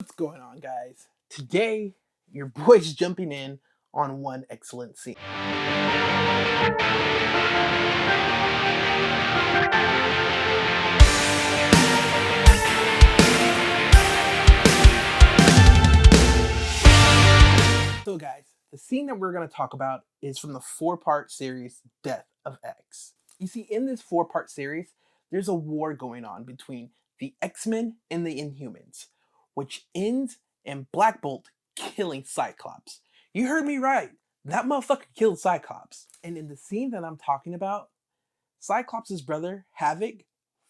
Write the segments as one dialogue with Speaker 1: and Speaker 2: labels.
Speaker 1: What's going on, guys? Today, your boy's jumping in on one excellent scene. So, guys, the scene that we're going to talk about is from the four-part series Death of X. You see, in this four-part series, there's a war going on between the X-Men and the Inhumans, which ends in Black Bolt killing Cyclops. You heard me right. That motherfucker killed Cyclops. And in the scene that I'm talking about, Cyclops' brother, Havoc,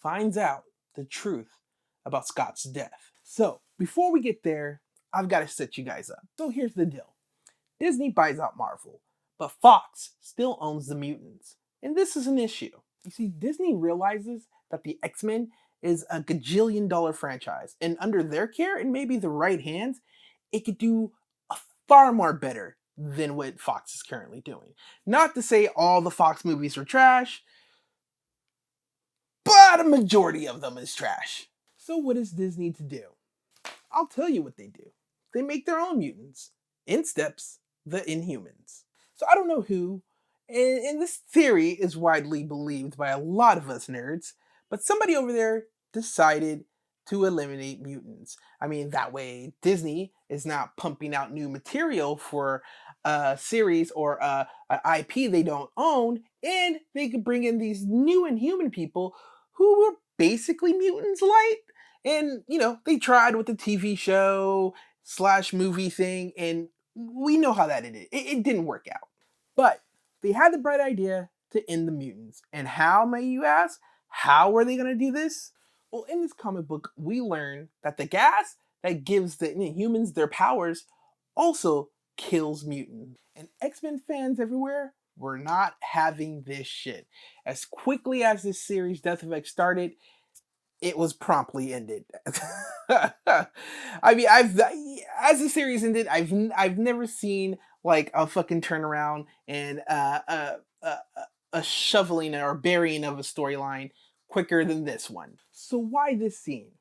Speaker 1: finds out the truth about Scott's death. So, before we get there, I've got to set you guys up. So here's the deal. Disney buys out Marvel, but Fox still owns the mutants. And this is an issue. You see, Disney realizes that the X-Men is a gajillion-dollar franchise, and under their care and maybe the right hands, it could do a far more better than what Fox is currently doing. Not to say all the Fox movies are trash, but a majority of them is trash. So what does Disney to do? I'll tell you what they do. They make their own mutants. In steps the Inhumans. So I don't know who, and this theory is widely believed by a lot of us nerds, but somebody over there decided to eliminate mutants. I mean, that way Disney is not pumping out new material for a series or an IP they don't own, and they could bring in these new Inhuman people who were basically mutants light. And, they tried with the TV show / movie thing, and we know how that ended. It didn't work out. But they had the bright idea to end the mutants. And how, may you ask? How were they going to do this? Well, in this comic book, we learn that the gas that gives the Inhumans their powers also kills mutants. And X-Men fans everywhere were not having this shit. As quickly as this series, Death of X, started, it was promptly ended. I mean, as the series ended, I've never seen like a fucking turnaround and a shoveling or burying of a storyline quicker than this one. So why this scene?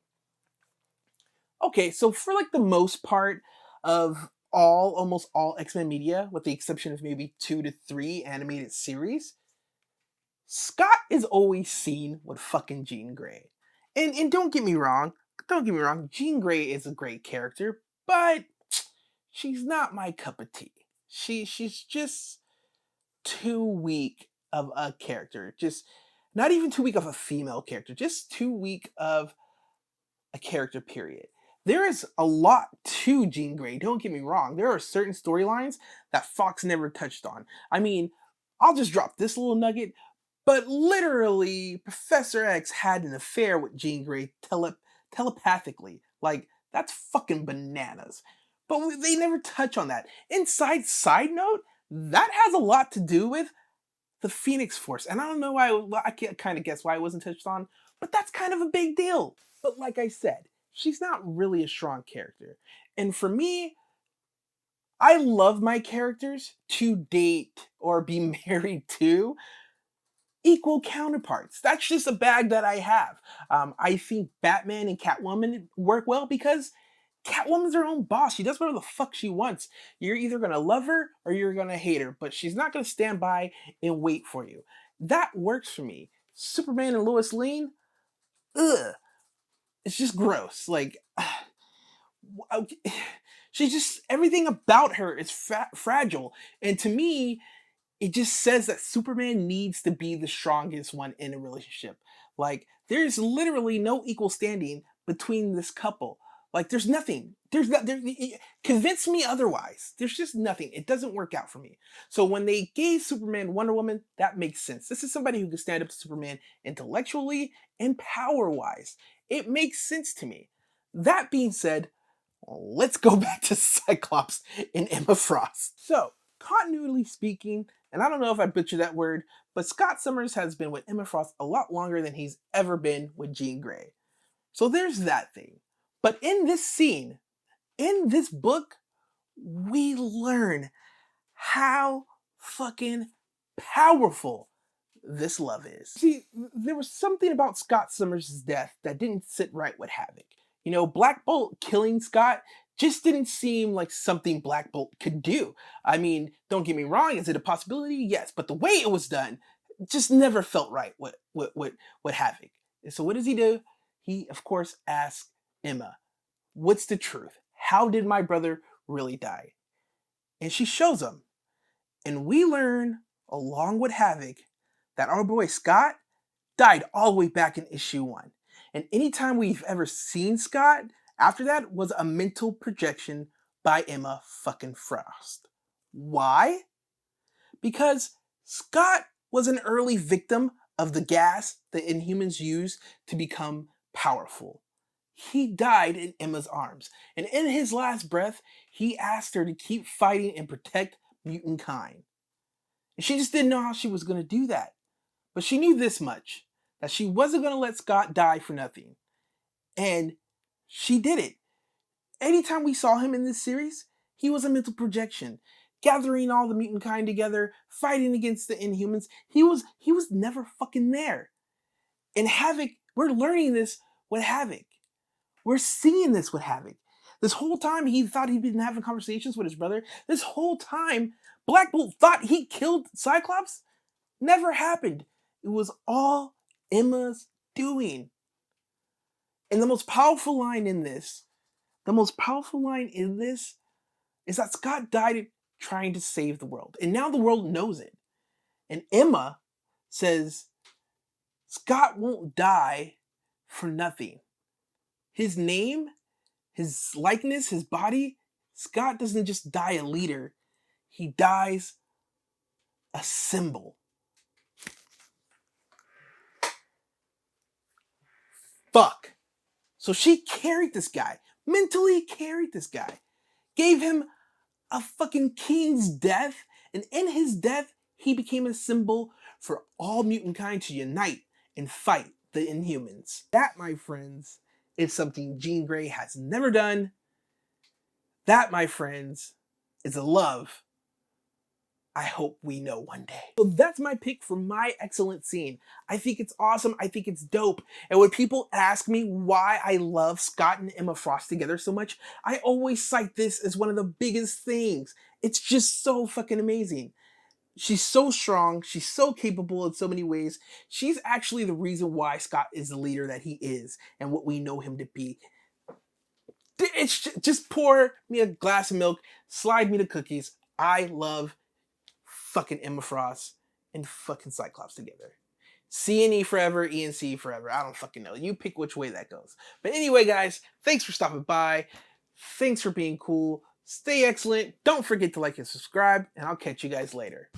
Speaker 1: Okay, so for like the most part of almost all X-Men media, with the exception of maybe 2 to 3 animated series, Scott is always seen with fucking Jean Grey. And don't get me wrong, Jean Grey is a great character, but she's not my cup of tea. She's just too weak of a character. Just not even too weak of a female character, just too weak of a character, period. There is a lot to Jean Grey, don't get me wrong. There are certain storylines that Fox never touched on. I mean, I'll just drop this little nugget. But literally, Professor X had an affair with Jean Grey telepathically. Like, that's fucking bananas. But they never touch on that. Inside side note, that has a lot to do with the Phoenix Force. And I don't know why, I can't kind of guess why it wasn't touched on, but that's kind of a big deal. But like I said, she's not really a strong character. And for me, I love my characters to date or be married to equal counterparts. That's just a bag that I have. I think Batman and Catwoman work well because Catwoman's her own boss. She does whatever the fuck she wants. You're either gonna love her or you're gonna hate her, but she's not gonna stand by and wait for you. That works for me. Superman and Lois Lane, ugh, it's just gross. Like, she's just, everything about her is fragile, and to me, it just says that Superman needs to be the strongest one in a relationship. Like, there's literally no equal standing between this couple. Like, there's nothing. Convince me otherwise. There's just nothing. It doesn't work out for me. So when they gave Superman Wonder Woman, that makes sense. This is somebody who can stand up to Superman intellectually and power-wise. It makes sense to me. That being said, let's go back to Cyclops and Emma Frost. So, continuity speaking, and I don't know if I butchered that word, but Scott Summers has been with Emma Frost a lot longer than he's ever been with Jean Grey. So there's that thing. But in this scene, in this book, we learn how fucking powerful this love is. See, there was something about Scott Summers' death that didn't sit right with Havoc. You know, Black Bolt killing Scott just didn't seem like something Black Bolt could do. I mean, don't get me wrong, is it a possibility? Yes, but the way it was done just never felt right with Havoc. And so what does he do? He, of course, asks Emma, what's the truth? How did my brother really die? And she shows him. And we learn, along with Havoc, that our boy Scott died all the way back in issue 1. And anytime we've ever seen Scott after that was a mental projection by Emma fucking Frost. Why? Because Scott was an early victim of the gas the Inhumans used to become powerful. He died in Emma's arms, and in his last breath, he asked her to keep fighting and protect mutant kind. And she just didn't know how she was going to do that. But she knew this much, that she wasn't going to let Scott die for nothing. And she did it. Anytime we saw him in this series, he was a mental projection, gathering all the mutant kind together, fighting against the Inhumans. He was never fucking there. And Havoc, we're learning this with Havoc. We're seeing this with Havoc. This whole time he thought he'd been having conversations with his brother. This whole time Black Bolt thought he killed Cyclops. Never happened. It was all Emma's doing. And the most powerful line in this is that Scott died trying to save the world. And now the world knows it. And Emma says, Scott won't die for nothing. His name, his likeness, his body, Scott doesn't just die a leader. He dies a symbol. Fuck. So she carried this guy, mentally carried this guy, gave him a fucking king's death, and in his death, he became a symbol for all mutant kind to unite and fight the Inhumans. That, my friends, is something Jean Grey has never done. That, my friends, is a love I hope we know one day. So that's my pick for my X-Cellent scene. I think it's awesome. I think it's dope. And when people ask me why I love Scott and Emma Frost together so much, I always cite this as one of the biggest things. It's just so fucking amazing. She's so strong. She's so capable in so many ways. She's actually the reason why Scott is the leader that he is and what we know him to be. It's just pour me a glass of milk, slide me the cookies. I love fucking Emma Frost and fucking Cyclops together. C&E forever, E&C forever. I don't fucking know. You pick which way that goes. But anyway, guys, thanks for stopping by. Thanks for being cool. Stay excellent. Don't forget to like and subscribe, and I'll catch you guys later.